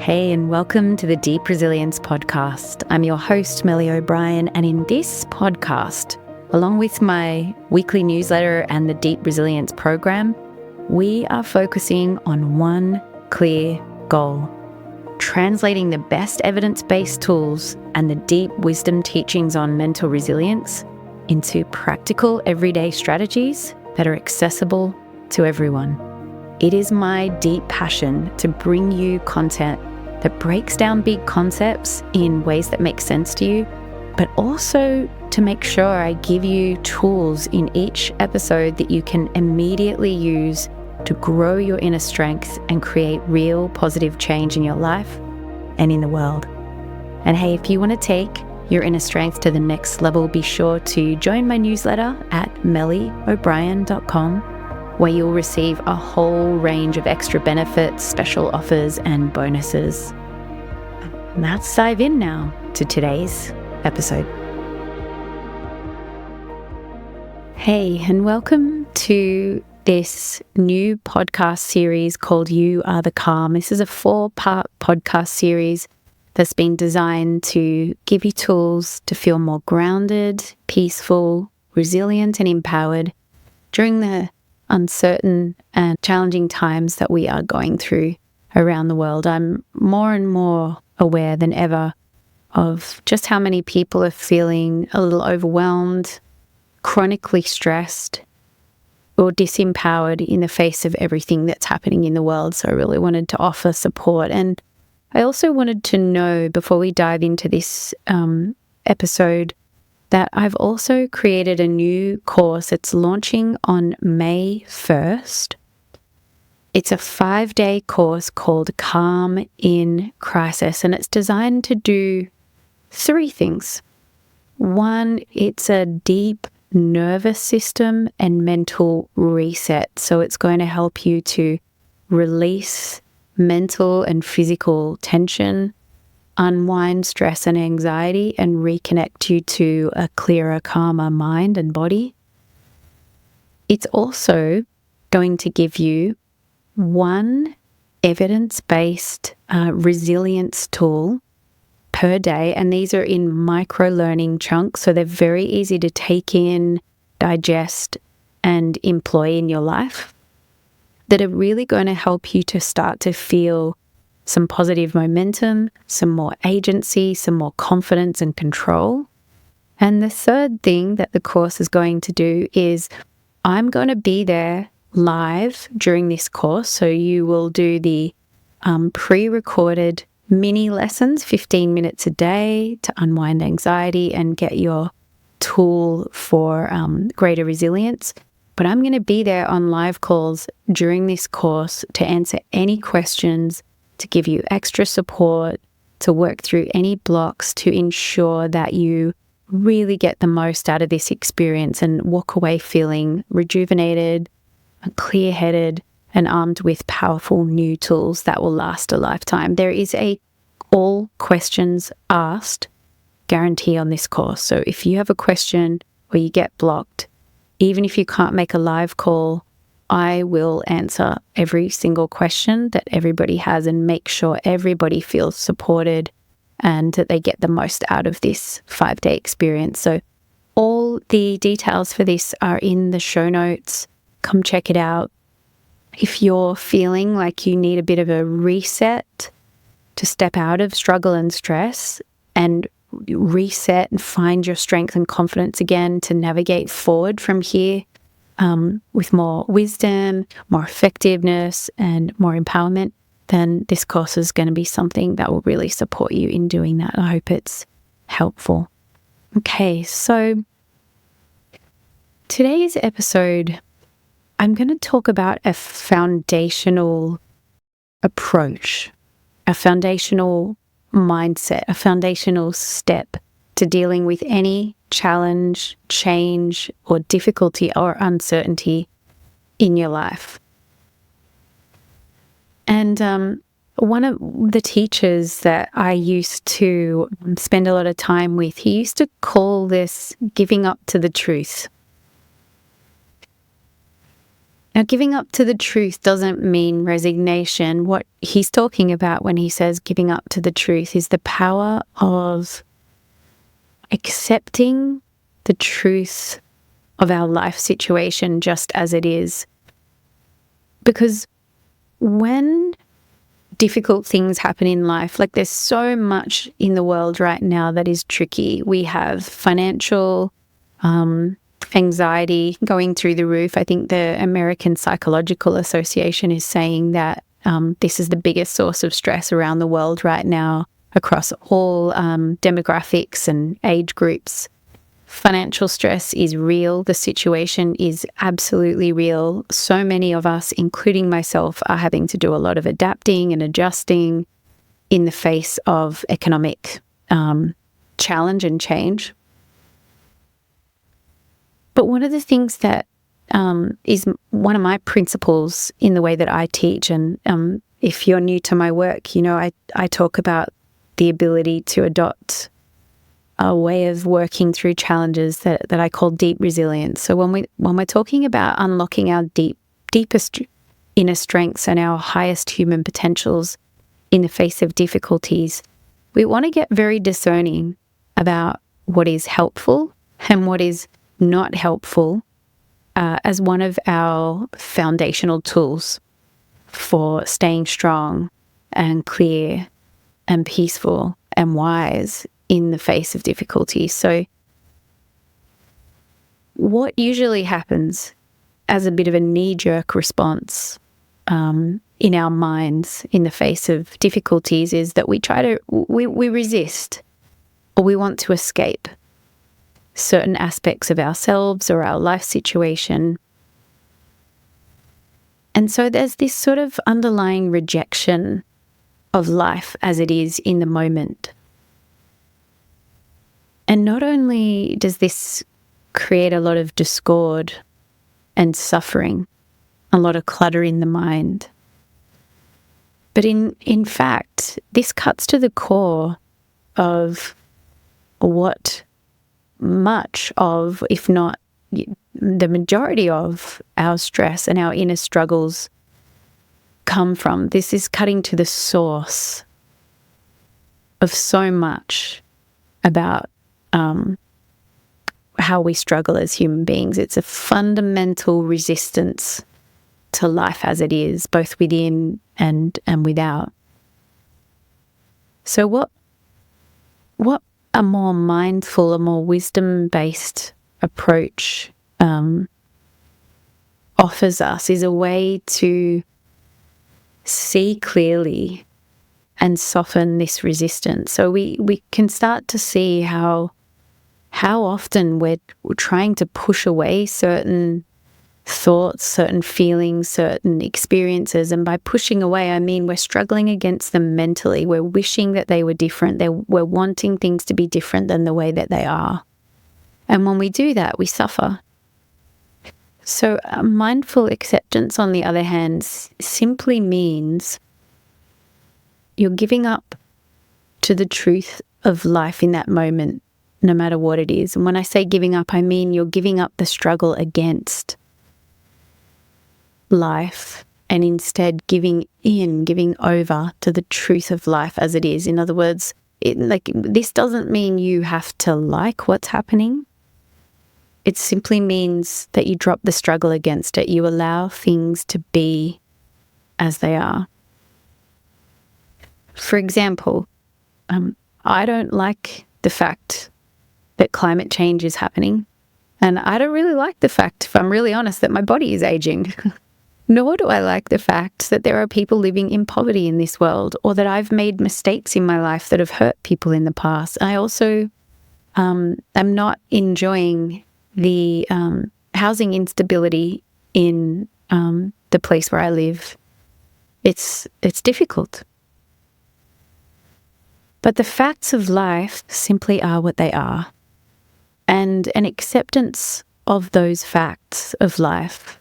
Hey, and welcome to the Deep Resilience Podcast. I'm your host, Melly O'Brien, and in this podcast, along with my weekly newsletter and the Deep Resilience program, we are focusing on one clear goal: translating the best evidence-based tools and the deep wisdom teachings on mental resilience into practical everyday strategies that are accessible to everyone. It is my deep passion to bring you content that breaks down big concepts in ways that make sense to you, but also to make sure I give you tools in each episode that you can immediately use to grow your inner strength and create real positive change in your life and in the world. And hey, if you want to take your inner strength to the next level, be sure to join my newsletter at mellyobrien.com, where you'll receive a whole range of extra benefits, special offers, and bonuses. Let's dive in now to today's episode. Hey, and welcome to this new podcast series called You Are the Calm. This is a 4-part podcast series that's been designed to give you tools to feel more grounded, peaceful, resilient, and empowered during the uncertain and challenging times that we are going through around the world. I'm more and more aware than ever of just how many people are feeling a little overwhelmed, chronically stressed, or disempowered in the face of everything that's happening in the world. So I really wanted to offer support. And I also wanted to know, before we dive into this episode, that I've also created a new course. It's launching on May 1st. It's a 5-day course called Calm in Crisis, and it's designed to do 3 things. 1, it's a deep nervous system and mental reset. So it's going to help you to release mental and physical tension, unwind stress and anxiety, and reconnect you to a clearer, calmer mind and body. It's also going to give you 1 evidence-based resilience tool per day, and these are in micro-learning chunks, so they're very easy to take in, digest, and employ in your life, that are really going to help you to start to feel some positive momentum, some more agency, some more confidence and control. And the third thing that the course is going to do is I'm going to be there live during this course. So you will do the pre-recorded mini lessons, 15 minutes a day, to unwind anxiety and get your tool for greater resilience. But I'm going to be there on live calls during this course to answer any questions, to give you extra support, to work through any blocks, to ensure that you really get the most out of this experience and walk away feeling rejuvenated, clear-headed, and armed with powerful new tools that will last a lifetime. There is a all questions asked guarantee on this course. So if you have a question or you get blocked, even if you can't make a live call, I will answer every single question that everybody has and make sure everybody feels supported and that they get the most out of this 5-day experience. So all the details for this are in the show notes. Come check it out. If you're feeling like you need a bit of a reset to step out of struggle and stress and reset and find your strength and confidence again to navigate forward from here, with more wisdom, more effectiveness, and more empowerment, then this course is going to be something that will really support you in doing that. I hope it's helpful. Okay, so today's episode, I'm going to talk about a foundational approach, a foundational mindset, a foundational step to dealing with any challenge, change, or difficulty or uncertainty in your life. And one of the teachers that I used to spend a lot of time with, he used to call this giving up to the truth. Now, giving up to the truth doesn't mean resignation. What he's talking about when he says giving up to the truth is the power of accepting the truth of our life situation just as it is. Because when difficult things happen in life, like there's so much in the world right now that is tricky. We have financial anxiety going through the roof. I think the American Psychological Association is saying that this is the biggest source of stress around the world right now across all demographics and age groups. Financial stress is real. The situation is absolutely real. So many of us, including myself, are having to do a lot of adapting and adjusting in the face of economic challenge and change. But one of the things that is one of my principles in the way that I teach, and if you're new to my work, you know, I talk about the ability to adopt a way of working through challenges that I call deep resilience. So when we're talking about unlocking our deepest inner strengths and our highest human potentials in the face of difficulties, we want to get very discerning about what is helpful and what is not helpful as one of our foundational tools for staying strong and clear and peaceful and wise in the face of difficulty. So what usually happens as a bit of a knee-jerk response in our minds in the face of difficulties is that we resist, or we want to escape certain aspects of ourselves or our life situation. And so there's this sort of underlying rejection of life as it is in the moment. And not only does this create a lot of discord and suffering, a lot of clutter in the mind, but in fact, this cuts to the core of what much of, if not the majority of, our stress and our inner struggles come from. This is cutting to the source of so much about how we struggle as human beings. It's a fundamental resistance to life as it is, both within and without. So what a more mindful, a more wisdom-based approach offers us is a way to see clearly and soften this resistance. So we can start to see how often we're trying to push away certain thoughts, certain feelings, certain experiences. And by pushing away, I mean we're struggling against them mentally. We're wishing that they were different. We're wanting things to be different than the way that they are. And when we do that, we suffer. So mindful acceptance, on the other hand, simply means you're giving up to the truth of life in that moment, no matter what it is. And when I say giving up, I mean you're giving up the struggle against life and instead giving over to the truth of life as it is. In other words, this doesn't mean you have to like what's happening. It simply means that you drop the struggle against it. You allow things to be as they are. For example, I don't like the fact that climate change is happening. And I don't really like the fact, if I'm really honest, that my body is aging. Nor do I like the fact that there are people living in poverty in this world, or that I've made mistakes in my life that have hurt people in the past. I also am not enjoying the housing instability in the place where I live. It's difficult. But the facts of life simply are what they are. And an acceptance of those facts of life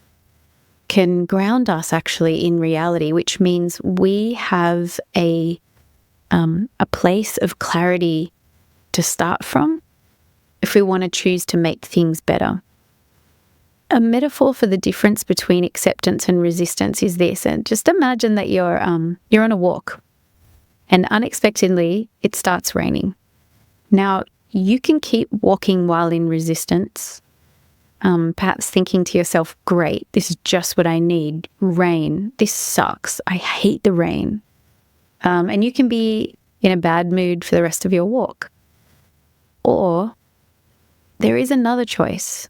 can ground us actually in reality, which means we have a place of clarity to start from if we want to choose to make things better. a metaphor for the difference between acceptance and resistance is this. And just imagine that you're on a walk and unexpectedly it starts raining. Now, you can keep walking while in resistance, perhaps thinking to yourself, great, this is just what I need. Rain. This sucks. I hate the rain. And you can be in a bad mood for the rest of your walk. Or there is another choice.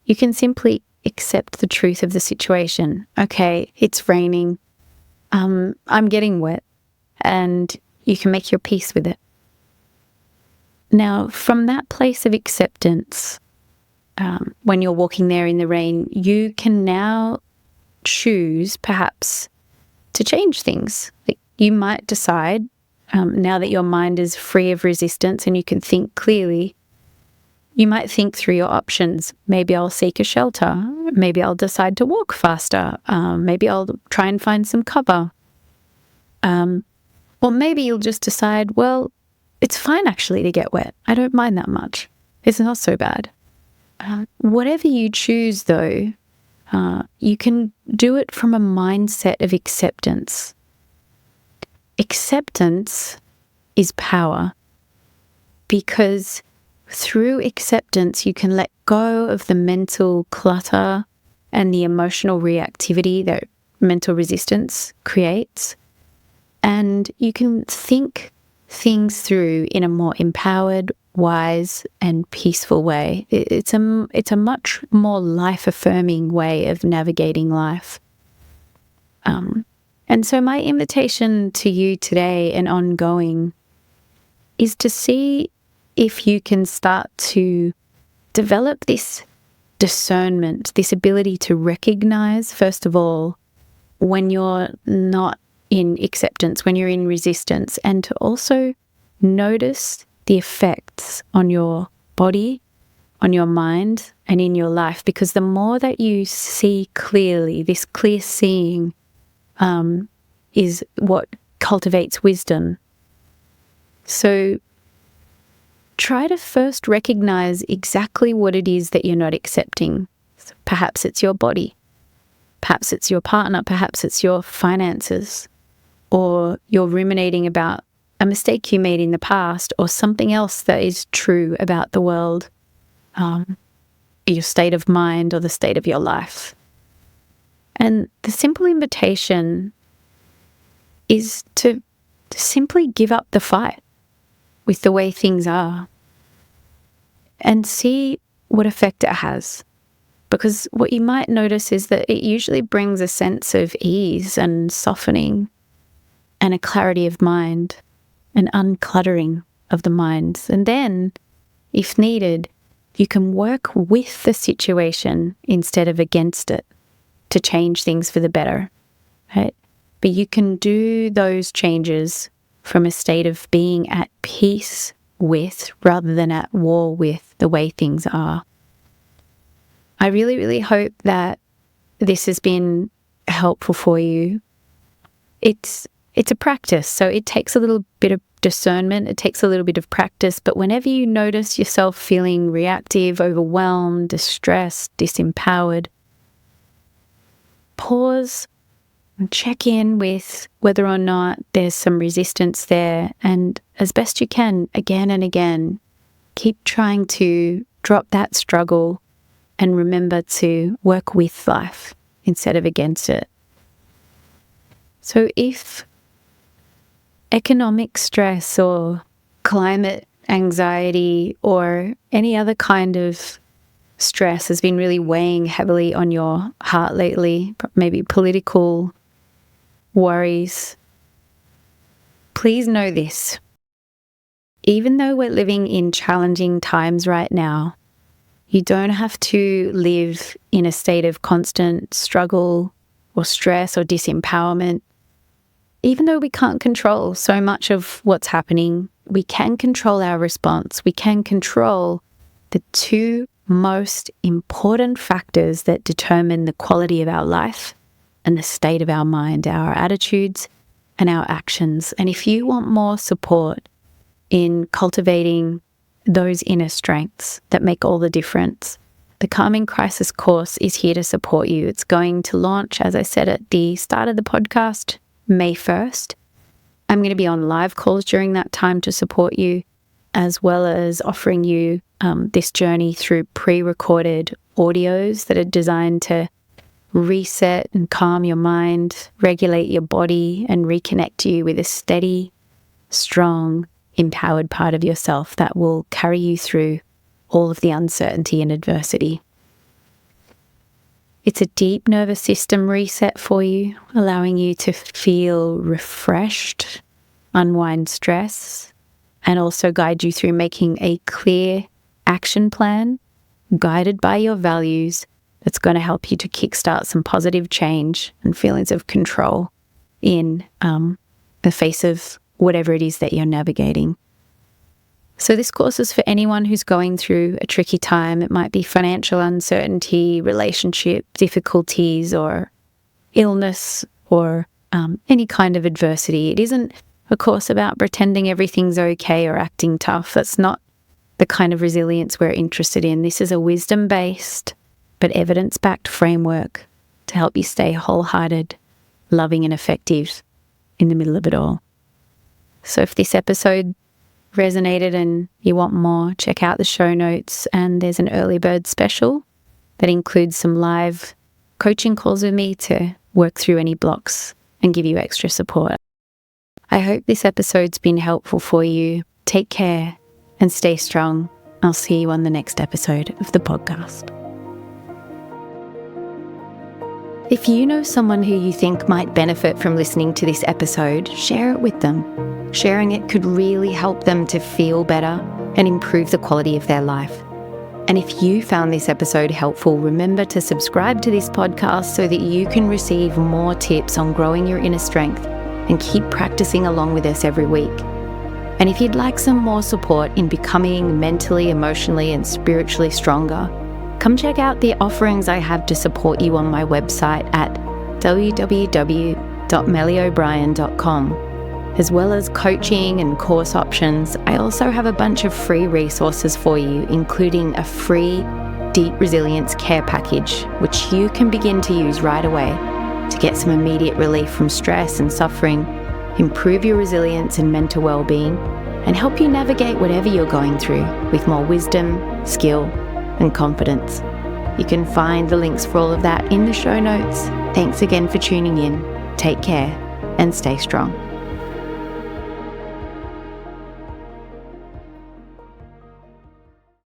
You can simply accept the truth of the situation. Okay, it's raining. I'm getting wet. And you can make your peace with it. Now, from that place of acceptance, when you're walking there in the rain, you can now choose perhaps to change things. Like you might decide, now that your mind is free of resistance and you can think clearly, you might think through your options. Maybe I'll seek a shelter. Maybe I'll decide to walk faster. Maybe I'll try and find some cover. Or maybe you'll just decide, well, it's fine actually to get wet. I don't mind that much. It's not so bad. Whatever you choose, though, you can do it from a mindset of acceptance. Acceptance is power because through acceptance, you can let go of the mental clutter and the emotional reactivity that mental resistance creates. And you can think things through in a more empowered, wise, and peaceful way. It's a much more life-affirming way of navigating life. And so my invitation to you today and ongoing is to see if you can start to develop this discernment, this ability to recognize, first of all, when you're not in acceptance, when you're in resistance, and to also notice the effects on your body, on your mind, and in your life. Because the more that you see clearly, this clear seeing is what cultivates wisdom. So try to first recognize exactly what it is that you're not accepting. So perhaps it's your body. Perhaps it's your partner. Perhaps it's your finances. Or you're ruminating about a mistake you made in the past or something else that is true about the world, your state of mind or the state of your life. And the simple invitation is to simply give up the fight with the way things are and see what effect it has. Because what you might notice is that it usually brings a sense of ease and softening and a clarity of mind, an uncluttering of the mind. And then, if needed, you can work with the situation instead of against it to change things for the better, right? But you can do those changes from a state of being at peace with rather than at war with the way things are. I really, really hope that this has been helpful for you. It's a practice, so it takes a little bit of discernment, it takes a little bit of practice, but whenever you notice yourself feeling reactive, overwhelmed, distressed, disempowered, pause and check in with whether or not there's some resistance there, and as best you can, again and again, keep trying to drop that struggle and remember to work with life instead of against it. So if economic stress or climate anxiety or any other kind of stress has been really weighing heavily on your heart lately, maybe political worries, please know this. Even though we're living in challenging times right now, you don't have to live in a state of constant struggle or stress or disempowerment. Even though we can't control so much of what's happening, we can control our response. We can control the two most important factors that determine the quality of our life and the state of our mind, our attitudes and our actions. And if you want more support in cultivating those inner strengths that make all the difference, the Calming Crisis course is here to support you. It's going to launch, as I said at the start of the podcast, May 1st. I'm going to be on live calls during that time to support you, as well as offering you this journey through pre-recorded audios that are designed to reset and calm your mind, regulate your body, and reconnect you with a steady, strong, empowered part of yourself that will carry you through all of the uncertainty and adversity. It's a deep nervous system reset for you, allowing you to feel refreshed, unwind stress, and also guide you through making a clear action plan guided by your values that's going to help you to kickstart some positive change and feelings of control in the face of whatever it is that you're navigating. So this course is for anyone who's going through a tricky time. It might be financial uncertainty, relationship difficulties, or illness, or any kind of adversity. It isn't a course about pretending everything's okay or acting tough. That's not the kind of resilience we're interested in. This is a wisdom-based but evidence-backed framework to help you stay wholehearted, loving and effective in the middle of it all. So if this episode resonated and you want more, check out the show notes, and there's an early bird special that includes some live coaching calls with me to work through any blocks and give you extra support. I hope this episode's been helpful for you. Take care and stay strong. I'll see you on the next episode of the podcast. If you know someone who you think might benefit from listening to this episode, share it with them. Sharing it could really help them to feel better and improve the quality of their life. And if you found this episode helpful, remember to subscribe to this podcast so that you can receive more tips on growing your inner strength and keep practicing along with us every week. And if you'd like some more support in becoming mentally, emotionally, and spiritually stronger, come check out the offerings I have to support you on my website at www.mellyobrien.com. As well as coaching and course options, I also have a bunch of free resources for you, including a free Deep Resilience Care Package, which you can begin to use right away to get some immediate relief from stress and suffering, improve your resilience and mental well-being, and help you navigate whatever you're going through with more wisdom, skill, and confidence. You can find the links for all of that in the show notes. Thanks again for tuning in. Take care and stay strong.